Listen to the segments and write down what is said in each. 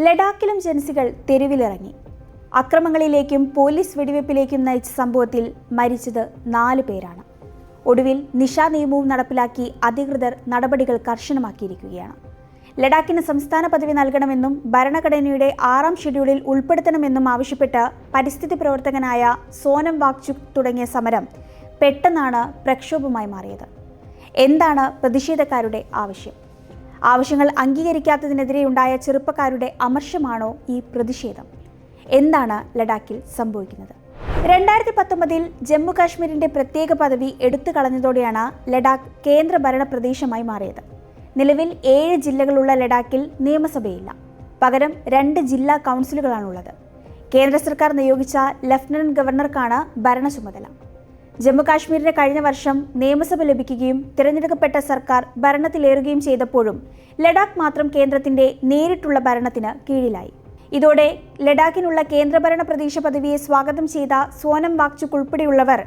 ലഡാക്കിലും ജൻസികൾ തെരുവിലിറങ്ങി. അക്രമങ്ങളിലേക്കും police വെടിവെപ്പിലേക്കും നയിച്ച സംഭവത്തിൽ മരിച്ചത് 4 പേരാണ്. ഒടുവിൽ നിശാ നിയമവും നടപ്പിലാക്കി അധികൃതർ നടപടികൾ കർശനമാക്കിയിരിക്കുകയാണ്. ലഡാക്കിന് സംസ്ഥാന പദവി നൽകണമെന്നും ഭരണഘടനയുടെ 6ാം ഷെഡ്യൂളിൽ ഉൾപ്പെടുത്തണമെന്നും ആവശ്യപ്പെട്ട് പരിസ്ഥിതി പ്രവർത്തകനായ സോനം വാങ്ചുക് തുടങ്ങിയ സമരം പെട്ടെന്നാണ് പ്രക്ഷോഭമായി മാറിയത്. എന്താണ് പ്രതിഷേധക്കാരുടെ ആവശ്യം? ആവശ്യങ്ങൾ അംഗീകരിക്കാത്തതിനെതിരെയുണ്ടായ ചെറുപ്പക്കാരുടെ അമർഷമാണോ ഈ പ്രതിഷേധം? എന്താണ് ലഡാക്കിൽ സംഭവിക്കുന്നത്? 2019 ജമ്മു കാശ്മീരിന്റെ പ്രത്യേക പദവി എടുത്തു കളഞ്ഞതോടെയാണ് ലഡാക്ക് കേന്ദ്രഭരണ പ്രദേശമായി മാറിയത്. നിലവിൽ 7 ജില്ലകളുള്ള ലഡാക്കിൽ നിയമസഭയില്ല. പകരം 2 ജില്ലാ കൗൺസിലുകളാണുള്ളത്. കേന്ദ്ര സർക്കാർ നിയോഗിച്ച ലഫ്റ്റനന്റ് ഗവർണർക്കാണ് ഭരണ ചുമതല. ജമ്മു കാശ്മീരിന് കഴിഞ്ഞ വർഷം നിയമസഭ ലഭിക്കുകയും തിരഞ്ഞെടുക്കപ്പെട്ട സർക്കാർ ഭരണത്തിലേറുകയും ചെയ്തപ്പോഴും ലഡാക്ക് മാത്രം കേന്ദ്രത്തിന്റെ നേരിട്ടുള്ള ഭരണത്തിന് കീഴിലായി. ഇതോടെ ലഡാക്കിനുള്ള കേന്ദ്രഭരണ പ്രദേശ പദവിയെ സ്വാഗതം ചെയ്ത സോനം വാങ്ചുക് ഉൾപ്പെടെയുള്ളവർ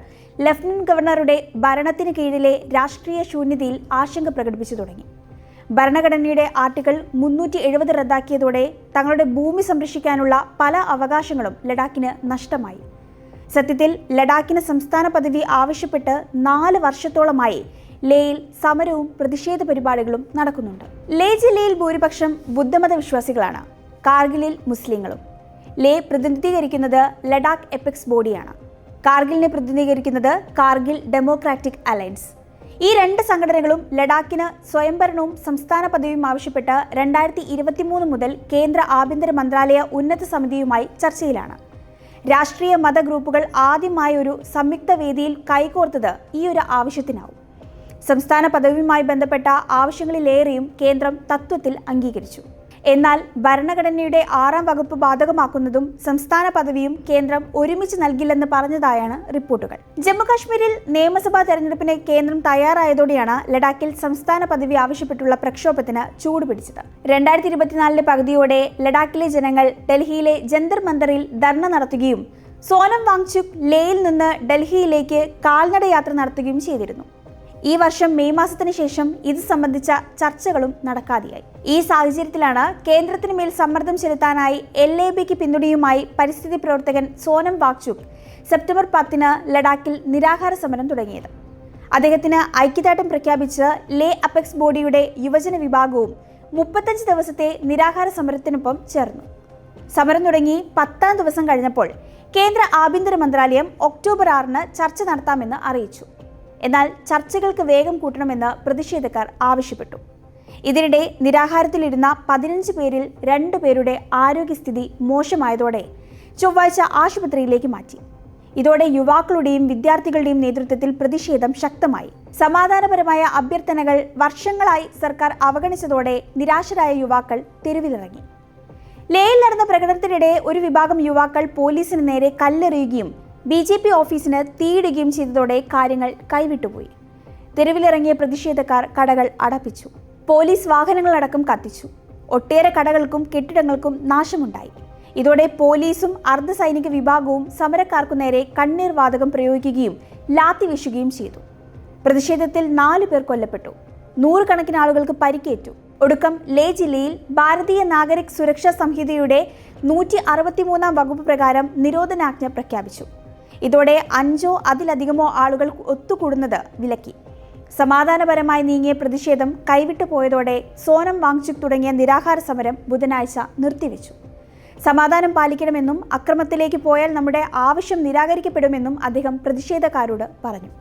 ലഫ്റ്റനന്റ് ഗവർണറുടെ ഭരണത്തിന് കീഴിലെ രാഷ്ട്രീയ ശൂന്യതയിൽ ആശങ്ക പ്രകടിപ്പിച്ചു തുടങ്ങി. ഭരണഘടനയുടെ ആർട്ടിക്കിൾ 370 റദ്ദാക്കിയതോടെ തങ്ങളുടെ ഭൂമി സംരക്ഷിക്കാനുള്ള പല അവകാശങ്ങളും ലഡാക്കിന് നഷ്ടമായി. സത്യത്തിൽ ലഡാക്കിന് സംസ്ഥാന പദവി ആവശ്യപ്പെട്ട് 4 വർഷത്തോളമായി ലേയിൽ സമരവും പ്രതിഷേധ പരിപാടികളും നടക്കുന്നുണ്ട്. ലേ ജില്ലയിൽ ഭൂരിപക്ഷം ബുദ്ധമത വിശ്വാസികളാണ്. കാർഗിലിൽ മുസ്ലിങ്ങളും. ലേ പ്രതിനിധീകരിക്കുന്നത് ലഡാക്ക് എപെക്സ് ബോഡിയാണ്. കാർഗിലിനെ പ്രതിനിധീകരിക്കുന്നത് കാർഗിൽ ഡെമോക്രാറ്റിക് അലയൻസ്. ഈ 2 സംഘടനകളും ലഡാക്കിന് സ്വയംഭരണവും സംസ്ഥാന പദവിയും ആവശ്യപ്പെട്ട് 2023 മുതൽ കേന്ദ്ര ആഭ്യന്തര മന്ത്രാലയ ഉന്നത സമിതിയുമായി ചർച്ചയിലാണ്. രാഷ്ട്രീയ മത ഗ്രൂപ്പുകൾ ആദ്യമായി ഒരു സംയുക്ത വേദിയിൽ കൈകോർത്തത് ഈ ഒരു ആവശ്യത്തിനാവും. സംസ്ഥാന പദവിയുമായി ബന്ധപ്പെട്ട ആവശ്യങ്ങളിലേറെയും കേന്ദ്രം തത്വത്തിൽ അംഗീകരിച്ചു. എന്നാൽ ഭരണഘടനയുടെ 6ാം വകുപ്പ് ബാധകമാക്കുന്നതും സംസ്ഥാന പദവിയും കേന്ദ്രം ഒരുമിച്ച് നൽകില്ലെന്ന് പറഞ്ഞതായാണ് റിപ്പോർട്ടുകൾ. ജമ്മുകാശ്മീരിൽ നിയമസഭാ തെരഞ്ഞെടുപ്പിന് കേന്ദ്രം തയ്യാറായതോടെയാണ് ലഡാക്കിൽ സംസ്ഥാന പദവി ആവശ്യപ്പെട്ടുള്ള പ്രക്ഷോഭത്തിന് ചൂടുപിടിച്ചത്. 2024 പകുതിയോടെ ലഡാക്കിലെ ജനങ്ങൾ ഡൽഹിയിലെ ജന്തർ മന്ദറിൽ ധർണ നടത്തുകയും സോനം വാങ്ചുക് ലേയിൽ നിന്ന് ഡൽഹിയിലേക്ക് കാൽനട യാത്ര നടത്തുകയും ചെയ്തിരുന്നു. ഈ വർഷം മെയ് മാസത്തിന് ശേഷം ഇത് സംബന്ധിച്ച ചർച്ചകളും നടക്കാതെയായി. ഈ സാഹചര്യത്തിലാണ് കേന്ദ്രത്തിന് മേൽ സമ്മർദ്ദം ചെലുത്താനായി LABക്ക് പിന്തുണയുമായി പരിസ്ഥിതി പ്രവർത്തകൻ സോനം വാങ്ചുക് സെപ്റ്റംബർ 10 ലഡാക്കിൽ നിരാഹാര സമരം തുടങ്ങിയത്. അദ്ദേഹത്തിന് ഐക്യദാർഢ്യം പ്രഖ്യാപിച്ച് ലേ അപെക്സ് ബോഡിയുടെ യുവജന വിഭാഗവും 35 ദിവസത്തെ നിരാഹാര സമരത്തിനൊപ്പം ചേർന്നു. സമരം തുടങ്ങി 10ാം ദിവസം കഴിഞ്ഞപ്പോൾ കേന്ദ്ര ആഭ്യന്തര മന്ത്രാലയം ഒക്ടോബർ 6 ചർച്ച നടത്താമെന്ന് അറിയിച്ചു. എന്നാൽ ചർച്ചകൾക്ക് വേഗം കൂട്ടണമെന്ന് പ്രതിഷേധക്കാർ ആവശ്യപ്പെട്ടു. ഇതിനിടെ നിരാഹാരത്തിലിരുന്ന 15 പേരിൽ 2 പേരുടെ ആരോഗ്യസ്ഥിതി മോശമായതോടെ ചൊവ്വാഴ്ച ആശുപത്രിയിലേക്ക് മാറ്റി. ഇതോടെ യുവാക്കളുടെയും വിദ്യാർത്ഥികളുടെയും നേതൃത്വത്തിൽ പ്രതിഷേധം ശക്തമായി. സമാധാനപരമായ അഭ്യർത്ഥനകൾ വർഷങ്ങളായി സർക്കാർ അവഗണിച്ചതോടെ നിരാശരായ യുവാക്കൾ തെരുവിലിറങ്ങി. ലേയിൽ നടന്ന പ്രകടനത്തിനിടെ ഒരു വിഭാഗം യുവാക്കൾ പോലീസിന് നേരെ കല്ലെറിയുകയും BJP ഓഫീസിന് തീയിടുകയും ചെയ്തതോടെ കാര്യങ്ങൾ കൈവിട്ടുപോയി. തെരുവിലിറങ്ങിയ പ്രതിഷേധക്കാർ കടകൾ അടപ്പിച്ചു. പോലീസ് വാഹനങ്ങളടക്കം കത്തിച്ചു. ഒട്ടേറെ കടകൾക്കും കെട്ടിടങ്ങൾക്കും നാശമുണ്ടായി. ഇതോടെ പോലീസും അർദ്ധസൈനിക വിഭാഗവും സമരക്കാർക്കു നേരെ കണ്ണീർ വാതകം പ്രയോഗിക്കുകയും ലാത്തി വീശുകയും ചെയ്തു. പ്രതിഷേധത്തിൽ 4 പേർ കൊല്ലപ്പെട്ടു. 100 കണക്കിന് ആളുകൾക്ക് പരിക്കേറ്റു. ഒടുക്കം ലേ ജില്ലയിൽ ഭാരതീയ നാഗരിക് സുരക്ഷാ സംഹിതയുടെ 163ാം വകുപ്പ് പ്രകാരം നിരോധനാജ്ഞ പ്രഖ്യാപിച്ചു. ഇതോടെ 5 അതിലധികമോ ആളുകൾ ഒത്തുകൂടുന്നത് വിലക്കി. സമാധാനപരമായി നീങ്ങിയ പ്രതിഷേധം കൈവിട്ടു പോയതോടെ സോനം വാങ്ചുക് തുടങ്ങിയ നിരാഹാര സമരം ബുധനാഴ്ച നിർത്തിവെച്ചു. സമാധാനം പാലിക്കണമെന്നും അക്രമത്തിലേക്ക് പോയാൽ നമ്മുടെ ആവശ്യം നിരാകരിക്കപ്പെടുമെന്നും അദ്ദേഹം പ്രതിഷേധക്കാരോട് പറഞ്ഞു.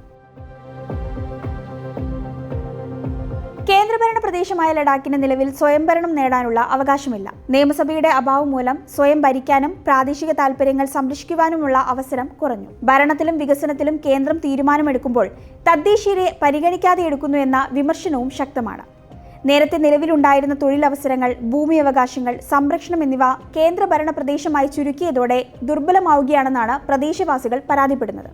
കേന്ദ്രഭരണ പ്രദേശമായ ലഡാക്കിന് നിലവിൽ സ്വയംഭരണം നേടാനുള്ള അവകാശമില്ല. നിയമസഭയുടെ അഭാവം മൂലം സ്വയം ഭരിക്കാനും പ്രാദേശിക താൽപര്യങ്ങൾ സംരക്ഷിക്കുവാനുമുള്ള അവസരം കുറഞ്ഞു. ഭരണത്തിലും വികസനത്തിലും കേന്ദ്രം തീരുമാനമെടുക്കുമ്പോൾ തദ്ദേശീയരെ പരിഗണിക്കാതെ എടുക്കുന്നു എന്ന വിമർശനവും ശക്തമാണ്. നേരത്തെ നിലവിലുണ്ടായിരുന്ന തൊഴിലവസരങ്ങൾ, ഭൂമി അവകാശങ്ങൾ, സംരക്ഷണം എന്നിവ കേന്ദ്രഭരണ പ്രദേശമായി ചുരുക്കിയതോടെ ദുർബലമാവുകയാണെന്നാണ് പ്രദേശവാസികൾ പരാതിപ്പെടുന്നത്.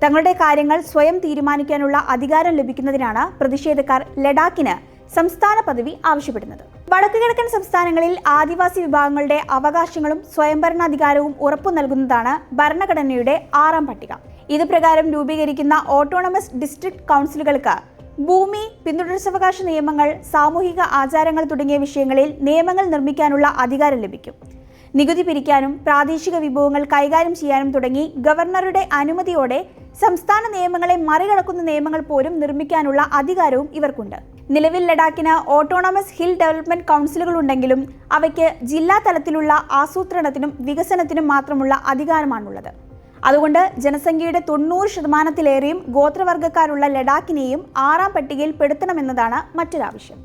തങ്ങളുടെ കാര്യങ്ങൾ സ്വയം തീരുമാനിക്കാനുള്ള അധികാരം ലഭിക്കുന്നതിനാണ് പ്രതിഷേധക്കാർ ലഡാക്കിന് സംസ്ഥാന പദവി ആവശ്യപ്പെടുന്നത്. വടക്കുകിഴക്കൻ സംസ്ഥാനങ്ങളിൽ ആദിവാസി വിഭാഗങ്ങളുടെ അവകാശങ്ങളും സ്വയംഭരണാധികാരവും ഉറപ്പു നൽകുന്നതാണ് ഭരണഘടനയുടെ 6ാം പട്ടിക. ഇത് പ്രകാരം രൂപീകരിക്കുന്ന ഓട്ടോണമസ് ഡിസ്ട്രിക്ട് കൗൺസിലുകൾക്ക് ഭൂമി, പിന്തുടർച്ചാവകാശ നിയമങ്ങൾ, സാമൂഹിക ആചാരങ്ങൾ തുടങ്ങിയ വിഷയങ്ങളിൽ നിയമങ്ങൾ നിർമ്മിക്കാനുള്ള അധികാരം ലഭിക്കും. നികുതി പിരിക്കാനും പ്രാദേശിക വിഭവങ്ങൾ കൈകാര്യം ചെയ്യാനും തുടങ്ങി ഗവർണറുടെ അനുമതിയോടെ സംസ്ഥാന നിയമങ്ങളെ മറികടക്കുന്ന നിയമങ്ങൾ പോലും നിർമ്മിക്കാനുള്ള അധികാരവും ഇവർക്കുണ്ട്. നിലവിൽ ലഡാക്കിന് ഓട്ടോണമസ് ഹിൽ ഡെവലപ്മെന്റ് കൗൺസിലുകൾ ഉണ്ടെങ്കിലും അവയ്ക്ക് ജില്ലാ തലത്തിലുള്ള ആസൂത്രണത്തിനും വികസനത്തിനും മാത്രമുള്ള അധികാരമാണുള്ളത്. അതുകൊണ്ട് ജനസംഖ്യയുടെ 90%-ലേറെയും ഗോത്രവർഗ്ഗക്കാരുള്ള ലഡാക്കിനെയും 6ാം പട്ടികയിൽ പെടുത്തണമെന്നതാണ് മറ്റൊരാവശ്യം.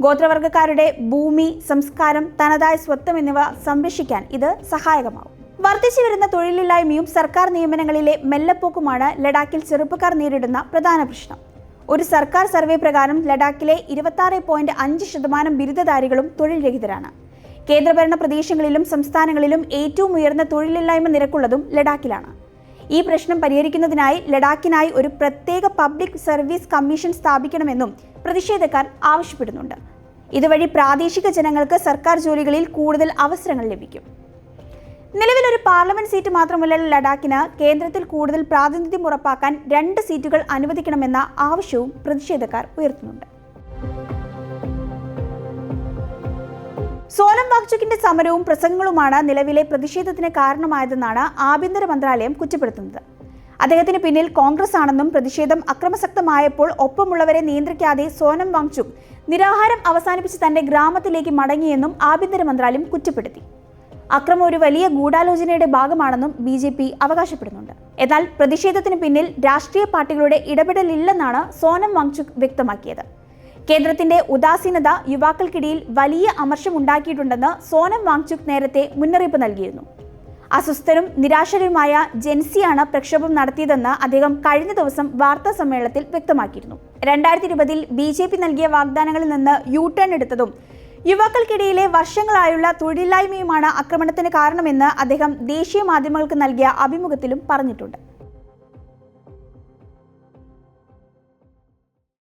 ഗോത്രവർഗ്ഗക്കാരുടെ ഭൂമി, സംസ്കാരം, തനതായ സ്വത്വം എന്നിവ സംരക്ഷിക്കാൻ ഇത് സഹായകമാവും. വർദ്ധിച്ചു വരുന്ന തൊഴിലില്ലായ്മയും സർക്കാർ നിയമനങ്ങളിലെ മെല്ലെപ്പോക്കുമാണ് ലഡാക്കിൽ ചെറുപ്പക്കാർ നേരിടുന്ന പ്രധാന പ്രശ്നം. ഒരു സർക്കാർ സർവേ പ്രകാരം ലഡാക്കിലെ 26.5% ബിരുദധാരികളും തൊഴിൽ രഹിതരാണ്. കേന്ദ്രഭരണ പ്രദേശങ്ങളിലും സംസ്ഥാനങ്ങളിലും ഏറ്റവും ഉയർന്ന തൊഴിലില്ലായ്മ നിരക്കുള്ളതും ലഡാക്കിലാണ്. ഈ പ്രശ്നം പരിഹരിക്കുന്നതിനായി ലഡാക്കിനായി ഒരു പ്രത്യേക പബ്ലിക് സർവീസ് കമ്മീഷൻ സ്ഥാപിക്കണമെന്നും പ്രതിഷേധക്കാർ ആവശ്യപ്പെടുന്നുണ്ട്. ഇതുവഴി പ്രാദേശിക ജനങ്ങൾക്ക് സർക്കാർ ജോലികളിൽ കൂടുതൽ അവസരങ്ങൾ ലഭിക്കും. നിലവിൽ ഒരു പാർലമെന്റ് സീറ്റ് മാത്രമുള്ള ലഡാക്കിന് കേന്ദ്രത്തിൽ കൂടുതൽ പ്രാതിനിധ്യം ഉറപ്പാക്കാൻ 2 സീറ്റുകൾ അനുവദിക്കണമെന്ന ആവശ്യവും പ്രതിഷേധക്കാർ ഉയർത്തുന്നുണ്ട്. സോനം വാങ്ചുക്കിന്റെ സമരവും പ്രസംഗങ്ങളുമാണ് നിലവിലെ പ്രതിഷേധത്തിന് കാരണമായതെന്നാണ് ആഭ്യന്തര മന്ത്രാലയം കുറ്റപ്പെടുത്തുന്നത്. അദ്ദേഹത്തിന് പിന്നിൽ കോൺഗ്രസ് ആണെന്നും പ്രതിഷേധം അക്രമസക്തമായപ്പോൾ ഒപ്പമുള്ളവരെ നിയന്ത്രിക്കാതെ സോനം വാങ്ചുക് നിരാഹാരം അവസാനിപ്പിച്ച് തന്റെ ഗ്രാമത്തിലേക്ക് മടങ്ങിയെന്നും ആഭ്യന്തര മന്ത്രാലയം കുറ്റപ്പെടുത്തി. അക്രമം ഒരു വലിയ ഗൂഢാലോചനയുടെ ഭാഗമാണെന്നും BJP അവകാശപ്പെടുന്നുണ്ട്. എന്നാൽ പ്രതിഷേധത്തിന് പിന്നിൽ രാഷ്ട്രീയ പാർട്ടികളുടെ ഇടപെടലില്ലെന്നാണ് സോനം വാങ്ചുക് വ്യക്തമാക്കിയത്. കേന്ദ്രത്തിന്റെ ഉദാസീനത യുവാക്കൾക്കിടയിൽ വലിയ അമർഷമുണ്ടാക്കിയിട്ടുണ്ടെന്ന് സോനം വാങ്ചുക് നേരത്തെ മുന്നറിയിപ്പ് നൽകിയിരുന്നു. അസ്വസ്ഥരും നിരാശരുമായ ജെൻസിയാണ് പ്രക്ഷോഭം നടത്തിയതെന്ന് അദ്ദേഹം കഴിഞ്ഞ ദിവസം വാർത്താ സമ്മേളനത്തിൽ വ്യക്തമാക്കിയിരുന്നു. 2020-ൽ BJP നൽകിയ വാഗ്ദാനങ്ങളിൽ നിന്ന് യു-ടേൺ എടുത്തതും യുവാക്കൾക്കിടയിലെ വർഷങ്ങളായുള്ള തൊഴിലില്ലായ്മയുമാണ് ആക്രമണത്തിന് കാരണമെന്ന് അദ്ദേഹം ദേശീയ മാധ്യമങ്ങൾക്ക് നൽകിയ അഭിമുഖത്തിലും പറഞ്ഞിട്ടുണ്ട്.